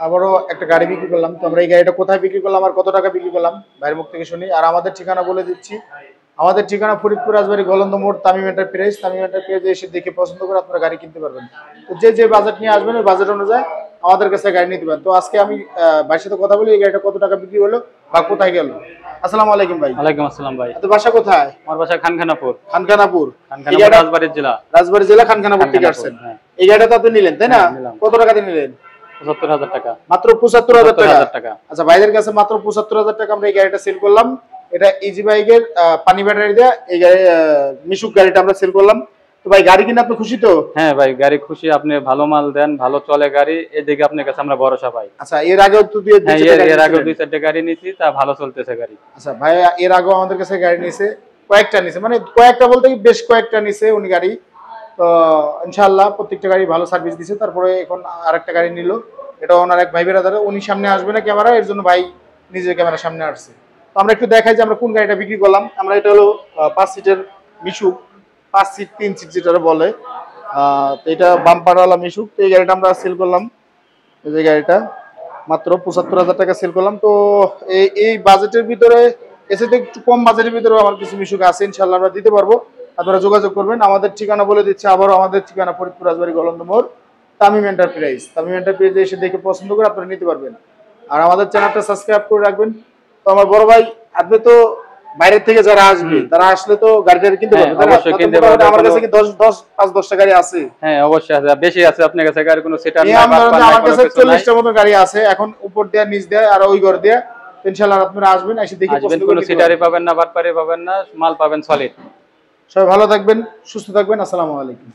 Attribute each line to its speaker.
Speaker 1: আবারও একটা গাড়ি বিক্রি করলাম। তো আমরা এই গাড়িটা কোথায় বিক্রি করলাম আর কত টাকা বিক্রি করলাম ভাইয়ের মুখ থেকে শুনি। আর আমাদের ঠিকানা বলে দিচ্ছি, আমাদের ঠিকানা ফরিদপুর রাজবাড়ী গলন্দ মোড়, তামিম এন্টারপ্রাইজ। তামিম এন্টারপ্রাইজে এসে দেখে পছন্দ করে আপনারা গাড়ি কিনতে পারবেন। তো যে যে বাজেট নিয়ে আসবেন ওই বাজেট অনুযায়ী আমাদের কাছে গাড়ি নিতে পারেন। তো আজকে আমি ভাইয়ের সাথে কথা বলি এই গাড়িটা কত টাকা বিক্রি হলো বা কোথায় গেল। আসসালামু আলাইকুম ভাই।
Speaker 2: ওয়ালাইকুম আসসালাম ভাই।
Speaker 1: তো বাসা কোথায়?
Speaker 2: আমার বাসা খানখানাপুর।
Speaker 1: খানখানাপুর,
Speaker 2: রাজবাড়ী জেলা।
Speaker 1: রাজবাড়ী জেলা খানখানাপুর থেকে আসছেন। এই গাড়িটা তো আপনি নিলেন তাই না? কত টাকা দিয়ে নিলেন?
Speaker 2: ৭৫,০০০ টাকা।
Speaker 1: মাত্র ৭৫,০০০ টাকা। আচ্ছা, ভাইদের কাছে মাত্র ৭৫,০০০ টাকা আমরা এই গাড়িটা সেল করলাম। এটা ইজি বাইকের পানি ব্যাটারি দিয়ে এই গাড়ি মিশুক গাড়িটা আমরা সেল করলাম। তো ভাই গাড়ি কিনে আপনি খুশি তো?
Speaker 2: হ্যাঁ ভাই, গাড়ি খুশি। আপনি ভালো মাল দেন, ভালো চলে গাড়ি, এদিকে আপনার কাছে আমরা ভরসা পাই।
Speaker 1: আচ্ছা, এর আগেও তো
Speaker 2: এর আগে ২-৪টা গাড়ি নিয়েছি, তা ভালো চলতেছে গাড়ি।
Speaker 1: আচ্ছা ভাই, এর আগেও আমাদের কাছে গাড়ি নিয়েছে, কয়েকটা নিয়েছে, মানে কয়েকটা বলতে বেশ কয়েকটা নিয়েছে উনি গাড়ি। তো ইনশাআল্লাহ প্রত্যেকটা গাড়ি ভালো সার্ভিস দিয়েছে। তারপরে এখন আরেকটা গাড়ি নিল, এটা ওনার এক ভাই বেরাদার, উনি সামনে আসবে না ক্যামেরা, এর জন্য ভাই নিজের ক্যামেরার সামনে আসছে। তো আমরা একটু দেখাই যে আমরা কোন গাড়িটা বিক্রি করলাম। আমরা এটা হলো 5 সিটের মিশুক, 5 সিট 3 সিট যেটা বলে, তো এটা বাম্পারওয়ালা মিশুক। তো এই গাড়িটা আমরা সেল করলাম, এই যে গাড়িটা মাত্র ৭৫,০০০ টাকা সেল করলাম। তো এই বাজেটের ভিতরে এসে তো একটু কম বাজেটের ভিতরে আমার কিছু মিশুক আছে, ইনশাআল্লাহ আমরা দিতে পারবো। আপনারা যোগাযোগ করবেন। আমাদের ঠিকানা বলে দিচ্ছে আবারও, আমাদের ঠিকানা ফরিদপুর রাজবাড়ী গলন্দ মোড়, তামিম এন্টারপ্রাইজ। তামিম এন্টারপ্রাইজে এসে দেখে পছন্দ করে আপনারা নিতে পারবেন। আর আমাদের চ্যানেলটা সাবস্ক্রাইব করে রাখবেন। তো আমার বড় ভাই, আপনি তো বাইরের থেকে যারা আসবে তারা আসলে তো গাড়িটা কিনতে পারবে,
Speaker 2: অবশ্যই কিনতে পারবে।
Speaker 1: আমার কাছে কি 5-10টা গাড়ি আছে?
Speaker 2: হ্যাঁ অবশ্যই আছে, বেশি আছে আপনার কাছে গাড়ি, কোনো সেটার
Speaker 1: নাই। আমার কাছে 40টার মতো গাড়ি আছে এখন, উপর দিয়ে নিচ দিয়ে আর ওই ঘর দিয়ে। ইনশাআল্লাহ আপনারা আসবেন, এসে দেখে পছন্দ করে
Speaker 2: কোনো সিটারি পাবেন না, বাটপারি পাবেন না, মাল পাবেন সলিড।
Speaker 1: সবাই ভালো থাকবেন, সুস্থ থাকবেন। আসসালামু আলাইকুম।